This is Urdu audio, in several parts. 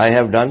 I have done.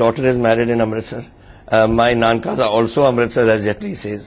daughter is married in Amritsar. My nankas are also Amritsar, as Jetli says.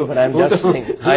But I'm just saying, I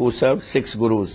who served 6 gurus,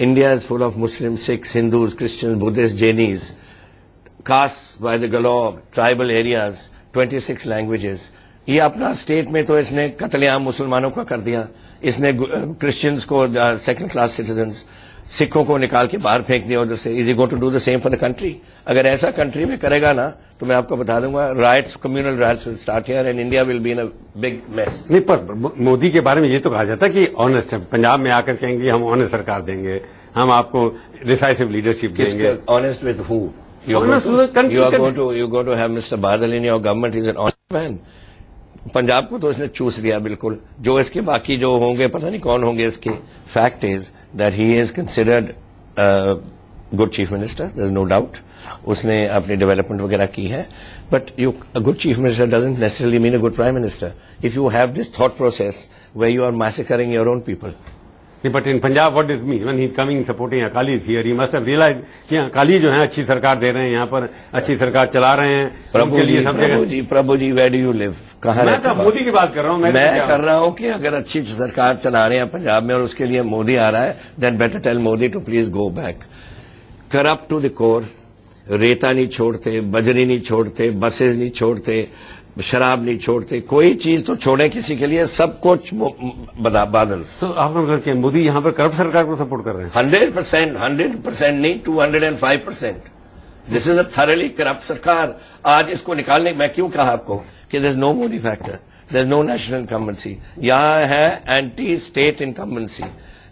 India is full of Muslims, Sikhs, Hindus, Christians, Buddhists, Jainis, castes by the galore, tribal areas, 26 languages. یہ اپنا اسٹیٹ میں تو اس نے قتل عام مسلمانوں کا کر دیا, اس نے کرسچنس کو سیکنڈ کلاس سٹیزنس, سکھوں کو نکال کے باہر پھینک دیا ادھر سے. Is he going to do the same for the country? اگر ایسا کنٹری میں کرے گا نا تو میں آپ کو بتا دوں گا, riots, communal riots will start here and India will be in a big mess. نہیں, پر مودی کے بارے میں یہ تو کہا جاتا ہے کہ آنےسٹ ہے, پنجاب میں آ کر کہیں گے ہم آنےسٹ سرکار دیں گے, ہم آپ کو ڈیسائسو لیڈرشپ دیں گے. Honest with who? You are going to have Mr. Badal in your government. He's an honest man. Punjab کو تو اس نے چوس لیا بالکل. جو اس کے باقی جو ہوں گے پتہ نہیں کون ہوں گے اس کے. Fact is that he is considered good chief minister, there is no doubt. اس نے اپنی ڈیولپمنٹ وغیرہ کی ہے, but good chief minister doesn't necessarily mean a good prime minister if you have this thought process where you are massacring your own people. But in Punjab what does mean when he coming supporting Akalis here, he must have realise کہ اکالی جو ہیں اچھی سرکار دے رہے ہیں, یہاں پر اچھی سرکار چلا رہے ہیں. پربھو جی ویئر ڈو یو لیو؟ کہاں رہتے ہیں؟ مودی کی بات کر رہا ہوں میں کر رہا ہوں کہ اگر اچھی سرکار چلا رہے ہیں پنجاب میں اور اس کے لیے مودی آ رہا ہے, then better tell Modi to please go back. Corrupt to the core, ریتا نہیں چھوڑتے, بجری نہیں چھوڑتے, بسز نہیں چھوڑتے, شراب نہیں چھوڑتے, کوئی چیز تو چھوڑے کسی کے لیے, سب کچھ بادل. تو آپ کا مطلب کہ مودی یہاں پر کرپٹ سرکار کو سپورٹ کر رہے ہیں؟ 100% نہیں, 205%. دس از اے تھرلی کرپٹ سرکار. آج اس کو نکالنے, میں کیوں کہا آپ کو کہ there is no Modi factor, there is no national incumbency. یہاں ہے anti state incumbency,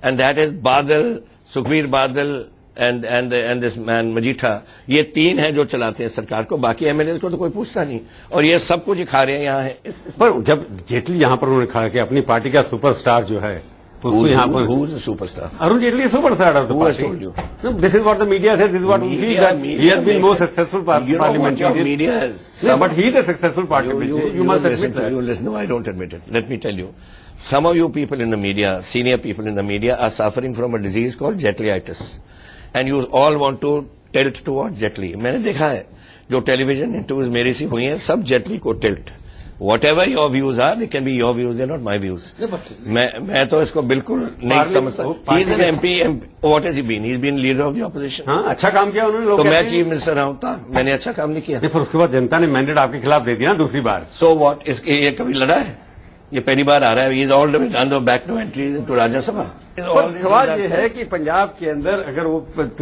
and that is Badal, Sukhbir بادل اینڈ دس مین مجیٹھا. یہ تین ہیں جو چلاتے ہیں سرکار کو, باقی ایم ایل اے کو تو کوئی پوچھتا نہیں, اور یہ سب کچھ کھا رہے ہیں یہاں ہے. پر جب جیٹلی یہاں پر انہوں نے کھڑا کیا اپنی پارٹی کا سپر اسٹار جو ہے یہاں پر, super star Arun Jaitley super star of the party. This is what the media says, this is what he has been more successful parliamentary, but he is a successful parliamentary. You must admit that. No, I don't admit it. Let me tell you. Some of you people in the media, senior people in the media, are suffering from a disease called Jetlyitis. And you all want to tilt towards Jetli. میں نے دیکھا ہے جو ٹیلی ویژن انٹرویوز میری سی ہوئی ہیں, سب جیٹلی کو ٹلٹ. Whatever your views are, they can be your views, they not my views. میں تو اس کو بالکل نہیں سمجھتا. He is an M P. What has he been? He is been leader of the opposition. ہاں, اچھا کام کیا انہوں نے. تو میں چیف منسٹر رہا ہوں, میں نے اچھا کام نہیں کیا. پھر اس کے بعد جنتا نے مینڈیٹ آپ کے خلاف دے دیا نا دوسری بار. سو واٹ, اس کے یہ کبھی لڑا ہے؟ یہ پہلی بار آ رہا ہے. ہی از آل back to entry to Rajya Sabha. سوال یہ ہے کہ پنجاب کے اندر اگر وہ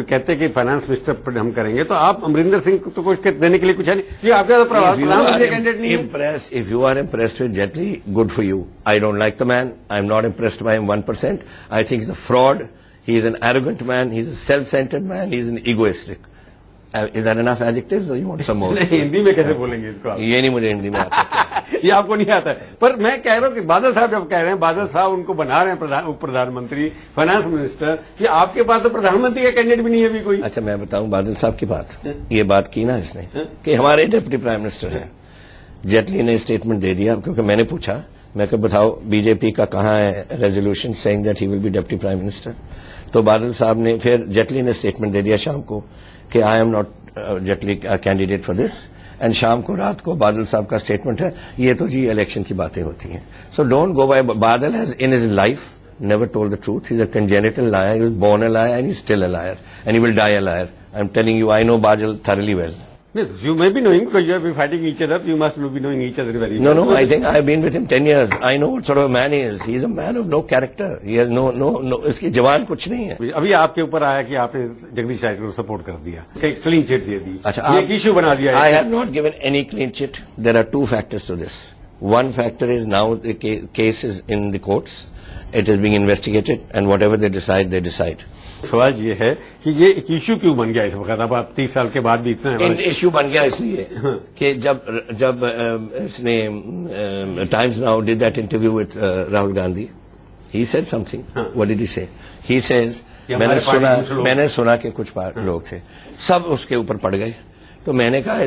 کہتے ہیں کہ فائنانس منسٹر ہم کریں گے تو آپ امریندر سنگھ کو تو کچھ دینے کے لیے کچھ ہے نہیں. یہ آپ کا کینڈیڈیٹ نہیں ہے. If you are impressed with Jetli, good for you. I don't like the man. I'm not impressed by him 1%. I think he's a fraud. He is an arrogant man. He's a self-centered man. He's an egoistic. Is that enough adjectives or you want some more? Hindi میں کیسے بولیں گے اس کو؟ یہ نہیں مجھے ہندی میں آتا. یہ آپ کو نہیں آتا ہے. پر میں کہہ رہا ہوں کہ بادل صاحب جب کہہ رہے ہیں, بادل صاحب ان کو بنا رہے ہیں اپ پردھان منتری, فائنانس منسٹر, کہ آپ کے پاس تو پردھان منتری کا کینڈیڈیٹ بھی نہیں ہے ابھی کوئی. اچھا میں بتاؤں بادل صاحب کی بات. یہ بات کی نا اس نے کہ ہمارے ڈپٹی پرائم منسٹر ہیں. جیٹلی نے اسٹیٹمنٹ دے دیا, کیونکہ میں نے پوچھا, میں کہ بتاؤ بی جے پی کا کہاں ہے resolution saying that he will be deputy prime minister. تو بادل صاحب نے, پھر جیٹلی نے اسٹیٹمنٹ دے دیا شام کو کہ I am not Jaitley candidate for this. And شام کو رات کو بادل صاحب کا اسٹیٹمنٹ ہے, یہ تو جی الیکشن کی باتیں ہوتی ہیں. So don't go by. Badal has in his life never told the truth. He's a congenital liar. He was born a liar and he's still a liar. And he will die a liar. I'm telling you, I know Badal thoroughly well. Yes, you may be knowing because you have been fighting each other. You must be knowing each other very well. No, I think I've been with him 10 years. I know what sort of a man he is. He's a man of no character. He has no, اس کی جوان کچھ نہیں ہے. ابھی آپ کے اوپر آیا کہ آپ نے جگدیش شیٹر کو سپورٹ کر دیا, کلین چٹ دے دی. اچھا, ایک ایشو بنا دیا. I have not given any clean chit. There are two factors to this. One factor is now the case is in the courts. It is being investigated and whatever they decide, they decide. سوال یہ ہے کہ یہ ایک ایشو کیوں بن گیا اس وقت؟ اب آپ 30 سال کے بعد بھی اتنا ایشو بن گیا اس لیے کہ جب اس نے Times Now did that interview with Rahul Gandhi, he said something. What did he say? He Cs, میں نے سنا کہ کچھ لوگ تھے, سب اس کے اوپر پڑ گئے. تو میں نے کہا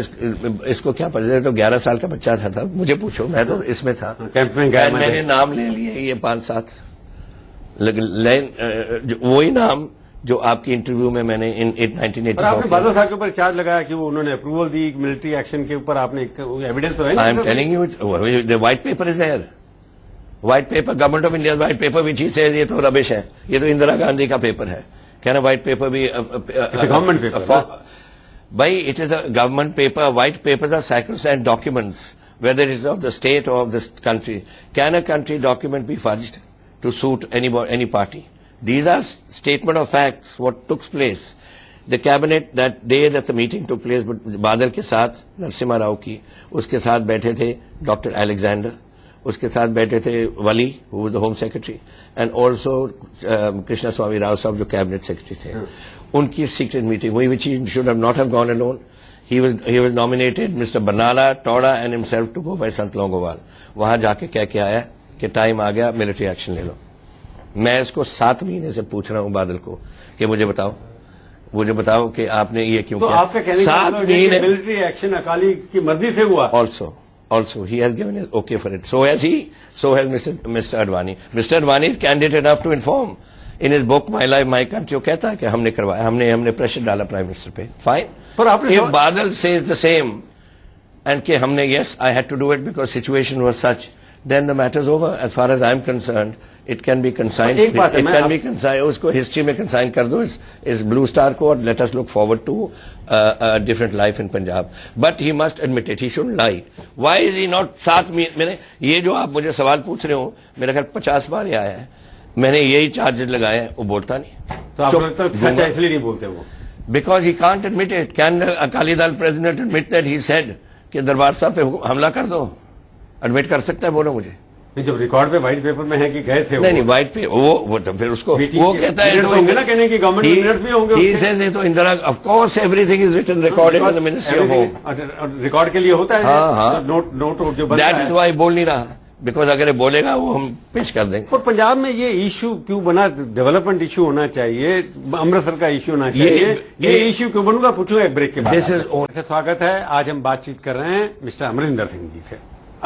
اس کو کیا پتا, تو 11 سال کا بچہ تھا, مجھے پوچھو, میں تو اس میں تھا. میں نے نام لے لیے یہ 5-7, وہی نام جو آپ کی انٹرویو میں نے 1984. آپ نے بادل صاحب کے اوپر چارج لگایا کہ وہ انہوں نے اپروول دی ملٹری ایکشن کے اوپر. آپ نے ایویڈنس تو ہے. I am telling you, the white paper is there. White paper, Government of India's white paper which he says یہ تو ربش ہے, یہ تو اندرا گاندھی کا پیپر ہے. Can a white paper be It's a government paper. By it is a government paper. White papers are sacrosanct documents, whether it is of the state or of this country. Can a country document be fudged to suit any party? These are statement of facts, what took place. The cabinet, that day that the meeting took place, بادل کے ساتھ نرسمہا راؤ کی, اس کے ساتھ بیٹھے تھے ڈاکٹر الیگزینڈر, اس کے ساتھ بیٹھے تھے ولی who was the home secretary, and also Krishna Swami Rao صاحب جو کیبنٹ سیکرٹری تھے. ان کی سیکرٹ میٹنگ ہوئی which he should have not have gone alone. He was nominated Mr. Barnala, Toda and himself to go by Sant Longowal. وہاں جا کے کہہ کے آیا کہ ٹائم آ گیا, ملٹری ایکشن لے لو. میں اس کو 7 مہینے سے پوچھ رہا ہوں بادل کو کہ مجھے بتاؤ کہ آپ نے یہ کیوں کیا. تو آپ کا کہنے کا مطلب ہے کہ ملٹری ایکشن اکالی کی مرضی سے ہوا. Also he has given his okay for it. So has Mr. Advani. Mr. Advani is candid enough to inform in his book My Life My Country. وہ کہتا ہے کہ ہم نے کروایا, ہم نے پریشر ڈالا پرائم منسٹر پہ. Fine. If Badal says the same and کہ ہم نے yes I had to do it because situation was such, then the matter is over. As far as I am concerned, it can be consigned. اس کو ہسٹری میں کنسائن کر دو اس بلو اسٹار کو, اور let us look forward to a different life in Punjab. But he must admit it. He shouldn't lie. Why is he not 7 مہینے. یہ جو آپ مجھے سوال پوچھ رہے ہو, میرا خیال 50 بار یہ آیا ہے, میں نے یہی چارجز لگائے ہیں, وہ بولتا نہیں. تو آپ سچ ہے اس لیے نہیں بولتے وہ. Because he can't admit it. Can the Akali Dal president admit that he said کہ دربار صاحب پہ حملہ کر دو؟ ایڈمٹ کر سکتا ہے, بولو مجھے. جب ریکارڈ پہ وائٹ پیپر میں ہے کہ گئے تھے. نہیں وائٹ پہ وہ تو پھر اس کو وہ کہتا ہے he says تو Indira of course everything is written recorded in the Ministry of Home. Record کے لیے ہوتا ہے. ہاں نوٹ جو that is why بول نہیں رہا, بیکاز اگر بولے گا وہ ہم پیش کر دیں گے. اور پنجاب میں یہ ایشو کیوں بنا؟ ڈیولپمنٹ ایشو ہونا چاہیے, امرتسر کا ایشو ہونا چاہیے, یہ ایشو کیوں بنوں گا پوچھوں ایک بریک کے بعد. سواگت ہے. آج ہم بات چیت کر رہے ہیں مسٹر امریندر سنگھ جی سے.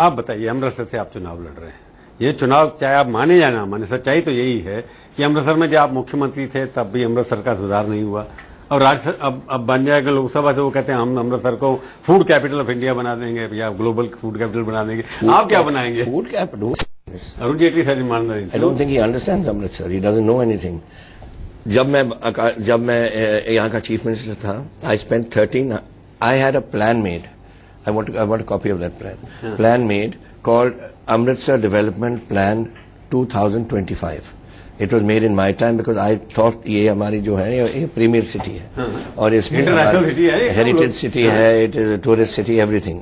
آپ بتائیے, امرتسر سے آپ چناؤ لڑ رہے ہیں. یہ چناؤ چاہے آپ مانے یا نہ مانے, سچائی تو یہی ہے کہ امرتسر میں جب آپ مکھیہ منتری تھے تب بھی امرتسر کا سدھار نہیں ہوا, اور اب بن جائے گا لوک سبھا سے, وہ کہتے ہیں ہم امرتسر کو فوڈ کیپٹل آف انڈیا بنا دیں گے یا گلوبل فوڈ کیپٹل بنا دیں گے. آپ کیا بنائیں گے؟ Food capital. Arun Jaitley sir ایمانداری. I don't think he understands Amritsar. He doesn't know anything. جب میں یہاں کا چیف منسٹر تھا, I spent 13. I had a plan made. I want a copy of that plan. Plan made called Amritsar Development Plan 2025. It was made in my time because I thought یہ ہماری جو ہے یہ پریمیئر سٹی ہے, اور اس میں ہیریٹیج سٹی ہے, it is a tourist city, every thing.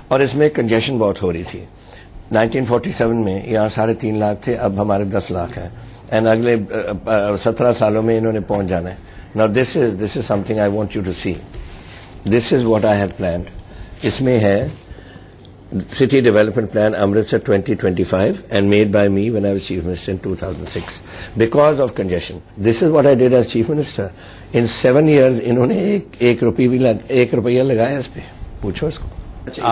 اور اس میں کنجیشن بہت ہو رہی تھی. 1947 میں یہاں 3.5 لاکھ تھے, اب ہمارے 10 لاکھ ہیں, اینڈ اگلے 17 سالوں میں انہوں نے پہنچ جانا ہے. Now this is something I want you to see. This is what I have planned. اس میں ہے City Development Plan Amritsar 2025 and made by me when I was Chief Minister in 2006 because of congestion. This is what I did as Chief Minister. In 7 years انہوں نے ایک روپیہ لگایا اس پہ. پوچھو اس کو.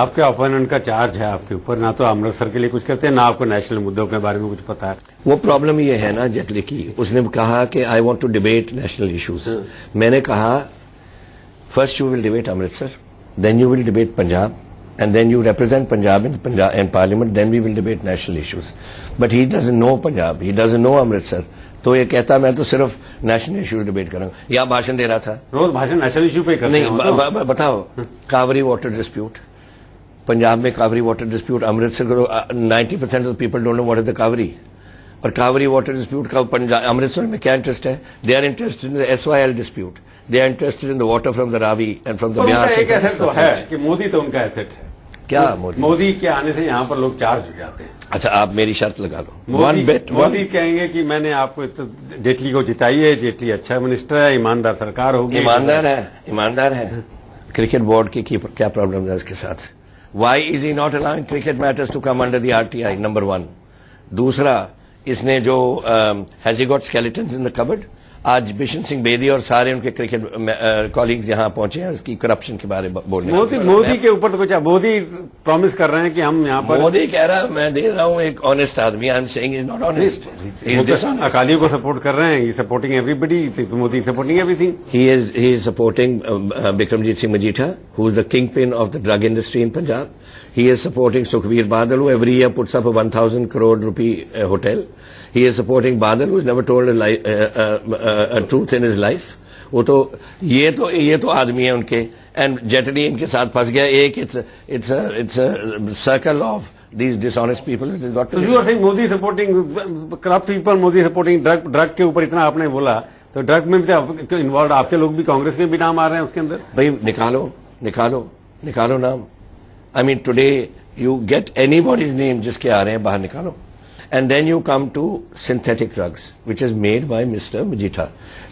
آپ کے اپوننٹ کا چارج ہے آپ کے اوپر, نہ تو امرتسر کے لیے کچھ کرتے ہیں, نہ آپ کو نیشنل مدعوں کے بارے میں کچھ پتا ہے. وہ پرابلم یہ ہے نا جیٹلی کی, اس نے کہا کہ I want to debate national issues. میں نے کہا first you will debate Amritsar, then you will debate Punjab, and then you represent Punjab in Parliament, then we will debate national issues. But he doesn't know Punjab, he doesn't know Amritsar. تو یہ کہتا میں تو صرف نیشنل ایشوز ڈیبیٹ کروں گا. یہاں بھاشن دے رہا تھا, روز بھاشن نیشنل ایشو پہ کرتے ہیں. نہیں بتاؤ, کاوری واٹر ڈسپیوٹ پنجاب میں, کاوری واٹر ڈسپیوٹ امرتسر کو 90% of people don't know what is the Kaveri. اور کاوری واٹر ڈسپیوٹ کا امرتسر میں کیا انٹرسٹ ہے؟ They are interested in the SYL dispute, they are interested in the water from the Ravi and from the Beas. ایک ایسٹ تو ہے کہ مودی تو ان کا ایسٹ ہے. کیا مودی کے آنے سے یہاں پر لوگ چارج ہو جاتے ہیں. اچھا آپ میری شرط لگا لو. مودی کہیں گے کہ میں نے آپ کو جیٹلی کو جتائی ہے, جیٹلی اچھا منسٹر ہے, ایماندار سرکار ہوگی. ایماندار ہے. کرکٹ بورڈ کی کیا پرابلم ہے اس کے ساتھ؟ Why is he not allowing cricket matters to come under the RTI؟ Number 1. دوسرا, اس نے جو has he got skeletons in the cupboard. آج بشن سنگھ بیدی اور سارے ان کے کرکٹ کالیگز یہاں پہنچے ہیں اس کی کرپشن کے بارے میں بولنے. مودی کے اوپر تو کچھ مودی پرومس کر رہے ہیں کہ ہم یہاں پر. مودی کہہ رہا میں دے رہا ہوں ایک آنےسٹ آدمی. I am saying is not honest. اکالیوں کو سپورٹ کر رہے ہیں, he supporting everybody, Modi supporting everything. He is supporting Bikramjit Singh Majithia who is the kingpin of the drug industry in Punjab. He is supporting Sukhbir Badal, who every year puts up a 1,000 crore rupee hotel. He is supporting Badal, who has never told a truth in his life. وہ تو یہ تو آدمی ہے ان کے, اینڈ جیٹلی ان کے ساتھ پھنس گیا ایک. it's a circle of these dishonest people which has got to. So you are saying Modi supporting corrupt people, Modi supporting drug کے اوپر اتنا آپ نے بولا, تو ڈرگ میں بھی انوالوڈ آپ کے لوگ بھی, کانگریس میں بھی نام آ رہے ہیں اس کے اندر. بھائی نکالو نام. I mean today you get anybody's name جس کے آ رہے ہیں باہر نکالو. And then you come to synthetic drugs which is made by mister Majithia.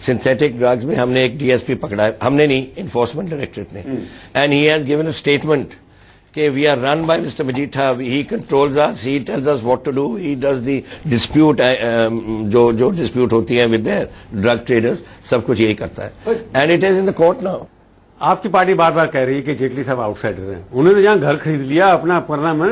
Synthetic drugs میں ہم نے ایک ڈی ایس پی پکڑا ہے, ہم نے نہیں, انفورسمنٹ ڈائریکٹریٹ نے, and he has given a statement کہ we are run by mister Majithia, he controls us, he tells us what to do, he does the dispute, جو ڈسپیوٹ ہوتی ہے ود دیئر ڈرگ ٹریڈرز, سب کچھ یہی کرتا ہے, and it is in the court now. آپ کی پارٹی بار بار کہہ رہی ہے کہ جیٹلی صاحب آؤٹ سائڈر ہیں, انہوں نے جہاں گھر خرید لیا اپنا پرنا میں,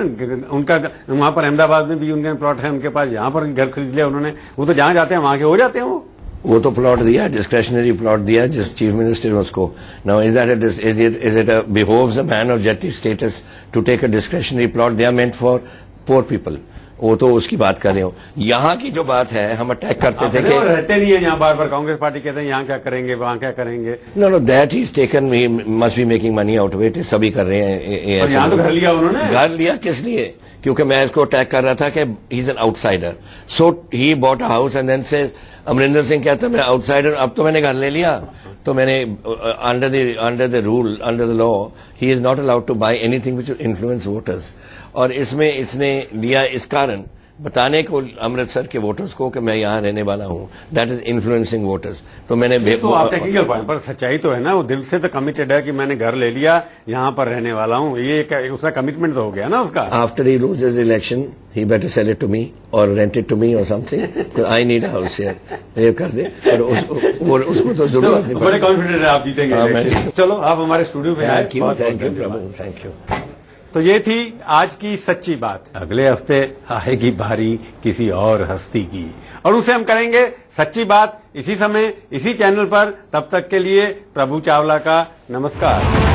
ان کا وہاں پر احمد آباد میں بھی ان کا پلاٹ ہے ان کے پاس, یہاں پر گھر خرید لیا انہوں نے, وہ تو جہاں جاتے ہیں وہاں کے ہو جاتے ہیں. وہ تو پلاٹ دیا, ڈسکریشنری پلاٹ دیا جس چیف منسٹر اس کو. Now is it behooves a man of Jaitley status to take a discretionary plot, they are meant for poor people. وہ تو اس کی بات کر رہے ہو. یہاں کی جو بات ہے, ہم اٹیک کرتے تھے کہ رہتے نہیں ہیں یہاں, بار بار کانگریس پارٹی کہتے ہیں یہاں کیا کریں گے وہاں کیا کریں گے. No that he is taken, he must be making money out of it, سبھی کر رہے ہیں. یہاں تو گھر لیا انہوں نے. گھر لیا کس لیے؟ کیونکہ میں اس کو اٹیک کر رہا تھا کہ he is an outsider. So he bought a house and then say Amarinder Singh کہتا ہے میں آؤٹ سائڈر, اب تو میں نے گھر لے لیا, تو میں نے under the rule, under the law, he is not allowed to buy anything which influence voters. اور اس میں اس نے لیا اس کارن بتانے کو امرتسر کے ووٹرز کو کہ میں یہاں رہنے والا ہوں, دیٹ از انفلوئنسنگ ووٹرز. تو میں نے آپ ٹیکنیکل پوائنٹ پر سچائی تو ہے نا, وہ دل سے تو کمیٹڈ ہے کہ میں نے گھر لے لیا یہاں پر رہنے والا ہوں, یہ اس کا کمٹمنٹ تو ہو گیا نا اس کا. After he loses election he better sell it to me or rent it to me or something, I need a house here, یہ کر دے. اور اس کو تو ضرورت نہیں, بڑے کانفیڈنٹ ہے آپ جیتیں گے. چلو آپ ہمارے اسٹوڈیو میں آئے, thank you Prabhu, thank you. تو یہ تھی آج کی سچی بات. اگلے ہفتے آئے گی باری کسی اور ہستی کی, اور اسے ہم کریں گے سچی بات اسی سمے اسی چینل پر. تب تک کے لیے پربھو چاولہ کا نمسکار.